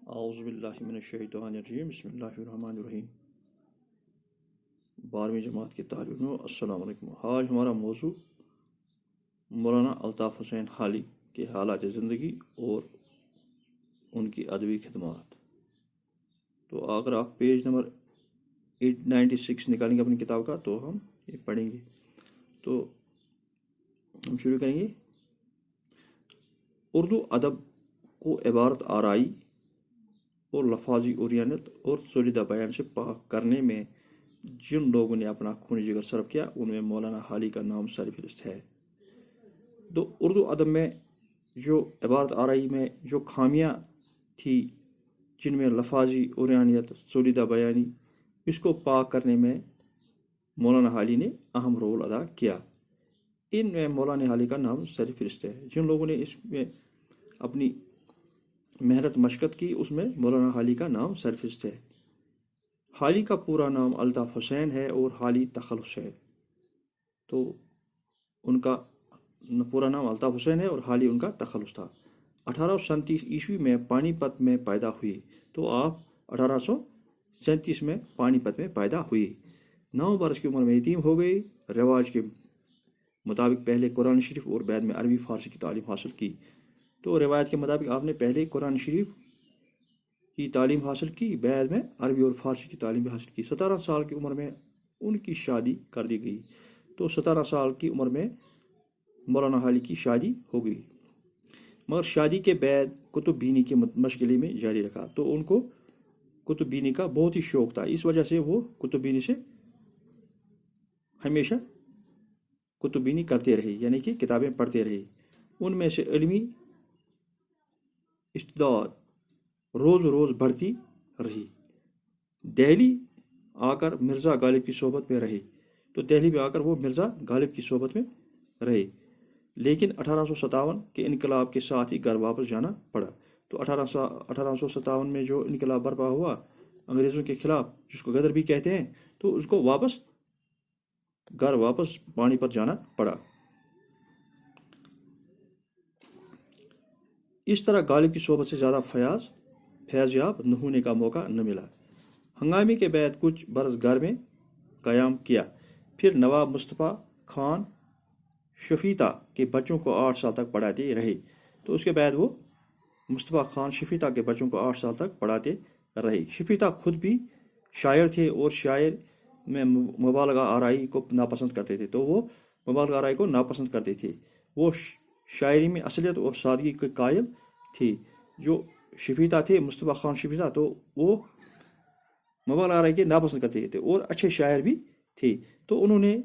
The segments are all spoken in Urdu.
اعوذ باللہ من الشیطان الرجیم بسم اللہ الرحمن الرحیم 12ویں جماعت کے طالبوں السلام علیکم۔ آج ہمارا موضوع مولانا الطاف حسین حالی کے حالات زندگی اور ان کی ادبی خدمات۔ تو اگر آپ پیج نمبر 896 نکالیں گے اپنی کتاب کا تو ہم یہ پڑھیں گے۔ تو ہم شروع کریں گے۔ اردو ادب کو عبارت آرائی اور لفاظی اوریانت اور سوجیدہ بیان سے پاک کرنے میں جن لوگوں نے اپنا خون جگر صرف کیا ان میں مولانا حالی کا نام سرفہرست ہے۔ تو اردو ادب میں جو عبارت آرائی میں جو خامیاں تھی، جن میں لفاظی اوریانیت سوجیدہ بیانی، اس کو پاک کرنے میں مولانا حالی نے اہم رول ادا کیا۔ ان میں مولانا حالی کا نام سرفہرست ہے۔ جن لوگوں نے اس میں اپنی محنت مشقت کی اس میں مولانا حالی کا نام سرفہرست ہے۔ حالی کا پورا نام الطاف حسین ہے اور حالی تخلص ہے۔ تو ان کا پورا نام الطاف حسین ہے اور حالی ان کا تخلص تھا۔ 1837 عیسوی میں پانی پت میں پیدا ہوئے۔ تو آپ 1837 میں پانی پت میں پیدا ہوئے۔ 9 برس کی عمر میں یتیم ہو گئے۔ رواج کے مطابق پہلے قرآن شریف اور بعد میں عربی فارسی کی تعلیم حاصل کی۔ تو روایت کے مطابق آپ نے پہلے قرآن شریف کی تعلیم حاصل کی، بعد میں عربی اور فارسی کی تعلیم بھی حاصل کی۔ 17 سال کی عمر میں ان کی شادی کر دی گئی۔ تو 17 سال کی عمر میں مولانا حالی کی شادی ہو گئی، مگر شادی کے بعد کتب بینی کی مشغلے میں جاری رکھا۔ تو ان کو کتب بینی کا بہت ہی شوق تھا، اس وجہ سے وہ کتب بینی سے ہمیشہ کتب بینی کرتے رہے، یعنی کہ کتابیں پڑھتے رہے۔ ان میں سے علمی استعداد روز روز بڑھتی رہی۔ دہلی آ کر مرزا غالب کی صحبت میں رہے۔ تو دہلی میں آ کر وہ مرزا غالب کی صحبت میں رہے، لیکن 1857 کے انقلاب کے ساتھ ہی گھر واپس جانا پڑا۔ تو 1857 میں جو انقلاب برپا ہوا انگریزوں کے خلاف، جس کو غدر بھی کہتے ہیں، تو اس کو گھر واپس پانی پت جانا پڑا۔ اس طرح غالب کی صحبت سے زیادہ فیض یاب نہ ہونے کا موقع نہ ملا۔ ہنگامے کے بعد کچھ برس گھر میں قیام کیا، پھر نواب مصطفیٰ خان شفیتہ کے بچوں کو 8 سال تک پڑھاتے رہے۔ تو اس کے بعد وہ مصطفیٰ خان شفیتہ کے بچوں کو 8 سال تک پڑھاتے رہے۔ شفیتہ خود بھی شاعر تھے اور شاعر میں مبالغہ آرائی کو ناپسند کرتے تھے۔ تو وہ مبالغہ آرائی کو ناپسند کرتے تھے۔ وہ شاعری میں اصلیت اور سادگی کے قائل تھے۔ جو شفیتہ تھے، مصطفیٰ خان شفیتہ، تو وہ مبالغہ آرائی کے ناپسند کرتے تھے اور اچھے شاعر بھی تھے۔ تو انہوں نے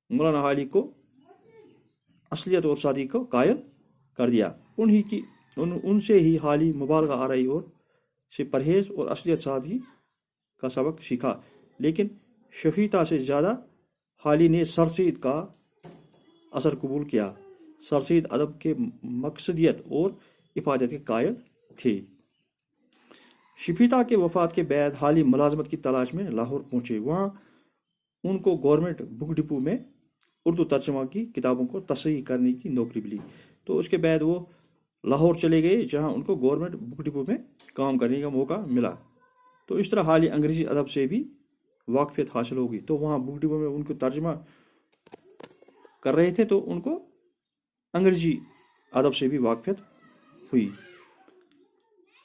مولانا حالی کو اصلیت اور سادگی کو قائل کر دیا۔ ان سے ہی حالی مبالغہ آرائی اور سے پرہیز اور اصلیت سادگی کا سبق سیکھا۔ لیکن شفیتہ سے زیادہ حالی نے سر سید کا اثر قبول کیا۔ سر سید ادب کے مقصدیت اور افادیت کے قائل تھے۔ شفیتہ کے وفات کے بعد حالی ملازمت کی تلاش میں لاہور پہنچے۔ وہاں ان کو گورنمنٹ بک ڈپو میں اردو ترجمہ کی کتابوں کو تصحیح کرنے کی نوکری ملی۔ تو اس کے بعد وہ لاہور چلے گئے، جہاں ان کو گورنمنٹ بک ڈپو میں کام کرنے کا موقع ملا۔ تو اس طرح حالی انگریزی ادب سے بھی واقفیت حاصل ہوگی۔ تو وہاں بک ڈپو میں ان کو ترجمہ کر رہے تھے، تو ان کو انگریزی ادب سے بھی واقفیت ہوئی۔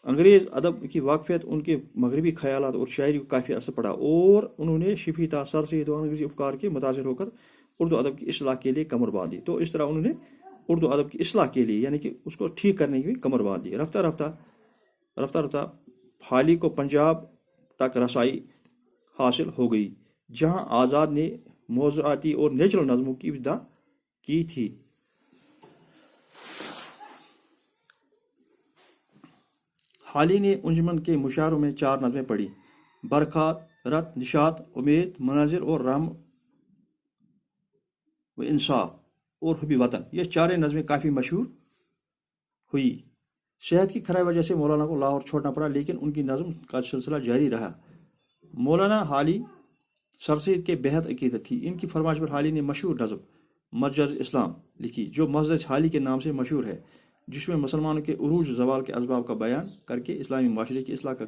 انگریز ادب کی واقفیت ان کے مغربی خیالات اور شاعری کو کافی اثر پڑا، اور انہوں نے شفیتہ، سر سید اور انگریزی افکار کے متاثر ہو کر اردو ادب کی اصلاح کے لیے کمر باندھی۔ تو اس طرح انہوں نے اردو ادب کی اصلاح کے لیے، یعنی کہ اس کو ٹھیک کرنے کی بھی کمر باندھی۔ رفتہ رفتہ حالی کو پنجاب تک رسائی حاصل ہو گئی، جہاں آزاد نے موضوعاتی اور نیچرل نظموں کی ابتدا کی تھی۔ حالی نے انجمن کے مشاعروں میں 4 نظمیں پڑھی: برکات، رت، نشاط، امید، مناظر اور رحم و انصاف اور حب وطن۔ یہ 4 نظمیں کافی مشہور ہوئی۔ صحت کی خرابی وجہ سے مولانا کو لاہور چھوڑنا پڑا، لیکن ان کی نظم کا سلسلہ جاری رہا۔ مولانا حالی سر سید کے بہت عقیدت تھی۔ ان کی فرمائش پر حالی نے مشہور نظم مجز اسلام لکھی، جو مسجد حالی کے نام سے مشہور ہے۔ جس میں مسلمانوں کے عروج زوال کے اسباب کا بیان کر کے اسلامی معاشرے کی اصلاح کا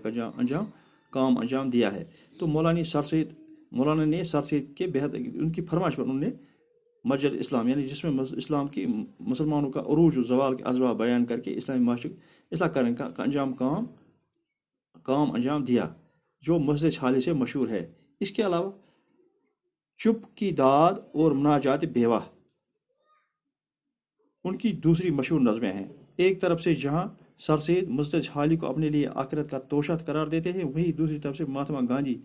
کام انجام دیا ہے۔ تو مولانا نے سر سید کے بہت ان کی فرمائش پر انہوں نے مسجد اسلام یعنی جس میں اسلام کی مسلمانوں کا عروج و زوال کے اسباب بیان کر کے اسلامی معاشرے اصلاح کرنے کا کام انجام دیا، جو مسجد حالی سے مشہور ہے۔ اس کے علاوہ چپ کی داد اور مناجات بیوہ ان کی دوسری مشہور نظمیں ہیں۔ ایک طرف سے جہاں سر سید مسجد حالی کو اپنے لیے آخرت کا توشہ قرار دیتے ہیں، وہیں دوسری طرف سے مہاتما گاندھی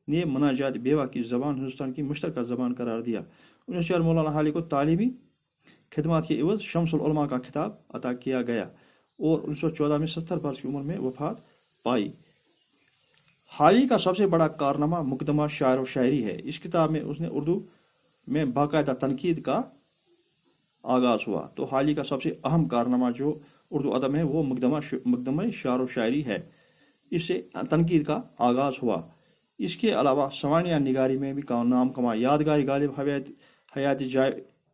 نے مناجات بیوہ کی زبان ہندوستان کی مشترکہ زبان قرار دیا۔ 1904 مولانا حالی کو تعلیمی خدمات کے عوض شمس العلماء کا خطاب عطا کیا گیا اور 1914 میں 70 برس کی عمر میں وفات پائی۔ حالی کا سب سے بڑا کارنامہ مقدمہ شعر و شاعری ہے۔ اس کتاب میں اس نے اردو میں باقاعدہ تنقید کا آغاز ہوا۔ تو حالی کا سب سے اہم کارنامہ جو اردو ادب میں وہ مقدمہ شعر و شاعری ہے، اس سے تنقید کا آغاز ہوا۔ اس کے علاوہ سوانح نگاری میں بھی نام کما۔ یادگار غالب حیات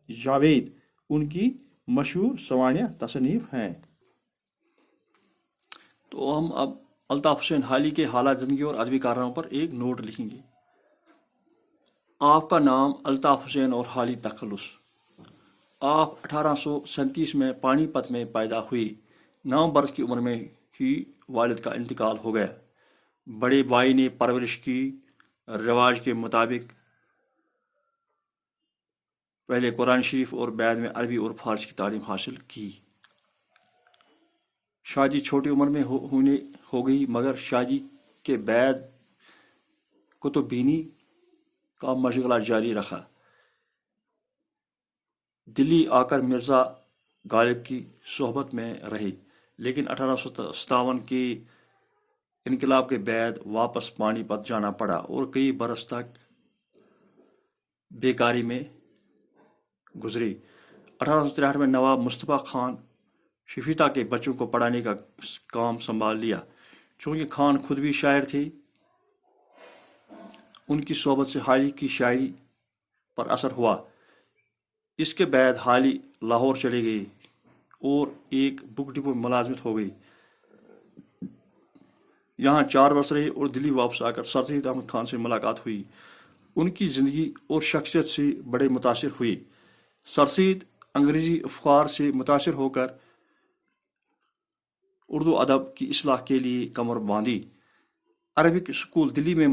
جاوید ان کی مشہور سوانح تصنیف ہیں۔ تو ہم اب الطاف حسین حالی کے حالات زندگی اور ادبی کارناموں پر ایک نوٹ لکھیں گے۔ آپ کا نام الطاف حسین اور حالی تخلص۔ آپ 1837 میں پانی پت میں پیدا ہوئی۔ 9 برس کی عمر میں ہی والد کا انتقال ہو گیا۔ بڑے بھائی نے پرورش کی رواج کے مطابق پہلے قرآن شریف اور بعد میں عربی اور فارسی کی تعلیم حاصل کی۔ شادی چھوٹی عمر میں ہو گئی، مگر شادی کے بعد کتب بینی کا مشغلہ جاری رکھا۔ دلی آ کر مرزا غالب کی صحبت میں رہی، لیکن 1857 کے انقلاب کے بعد واپس پانی پت جانا پڑا اور کئی برس تک بیکاری میں گزری۔ 1863 میں نواب مصطفیٰ خان شفیتا کے بچوں کو پڑھانے کا کام سنبھال لیا۔ چونکہ خان خود بھی شاعر تھے، ان کی صحبت سے حالی کی شاعری پر اثر ہوا۔ اس کے بعد حالی لاہور چلے گئے اور ایک بک ڈپو میں ملازمت ہو گئی۔ یہاں 4 برس رہے اور دلی واپس آ کر سر سید احمد خان سے ملاقات ہوئی۔ ان کی زندگی اور شخصیت سے بڑے متاثر ہوئے۔ سر سید انگریزی افکار سے متاثر ہو کر اردو ادب کی اصلاح کے لیے کمر باندھی۔ عربک اسکول دلی میں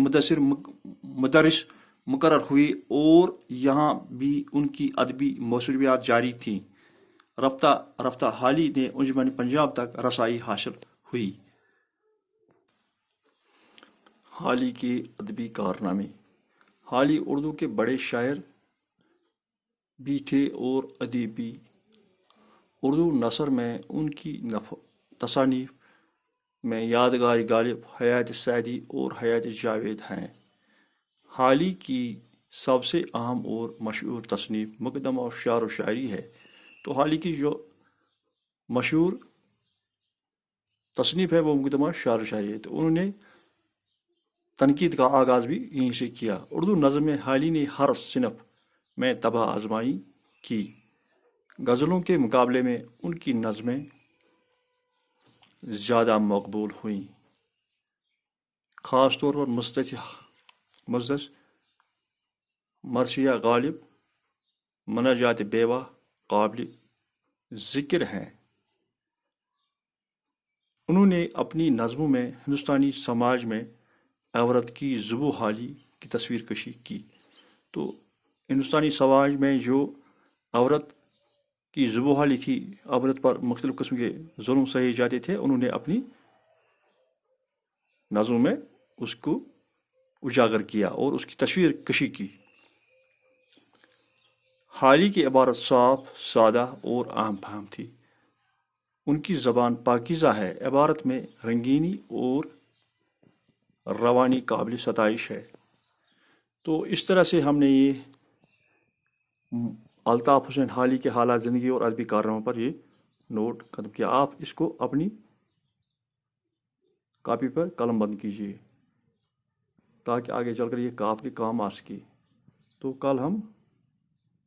مدرس مقرر ہوئے اور یہاں بھی ان کی ادبی موسوعات جاری تھیں۔ رفتہ رفتہ حالی نے انجمن پنجاب تک رسائی حاصل ہوئی۔ حالی کے ادبی کارنامے۔ حالی اردو کے بڑے شاعر بھی تھے اور ادیب بھی۔ اردو نثر میں ان کی تصانیف میں یادگار غالب، حیات سعدی اور حیات جاوید ہیں۔ حالی کی سب سے اہم اور مشہور تصنیف مقدمہ شعر و شاعری ہے۔ تو حالی کی جو مشہور تصنیف ہے وہ مقدمہ شعر و شاعری ہے۔ تو انہوں نے تنقید کا آغاز بھی یہیں سے کیا۔ اردو نظم میں حالی نے ہر صنف میں طبع آزمائی کی۔ غزلوں کے مقابلے میں ان کی نظمیں زیادہ مقبول ہوئیں، خاص طور پر مزدس، مرثیہ غالب، مناجات بیوہ قابل ذکر ہیں۔ انہوں نے اپنی نظموں میں ہندوستانی سماج میں عورت کی زبو حالی کی تصویر کشی کی۔ تو ہندوستانی سماج میں جو عورت کی زبو حالی تھی، عورت پر مختلف قسم کے ظلم سہے جاتے تھے، انہوں نے اپنی نظموں میں اس کو اجاگر کیا اور اس کی تصویر کشی کی۔ حالی کی عبارت صاف، سادہ اور عام فہم تھی۔ ان کی زبان پاکیزہ ہے، عبارت میں رنگینی اور روانی قابل ستائش ہے۔ تو اس طرح سے ہم نے یہ الطاف حسین حالی کے حالات زندگی اور ادبی کارناموں پر یہ نوٹ ختم کیا۔ آپ اس کو اپنی کاپی پر قلم بند کیجیے تاکہ آگے چل کر یہ آپ کے کام آ سکے۔ تو کل ہم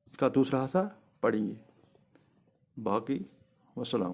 اس کا دوسرا حصہ پڑھیں گے۔ باقی وسلام۔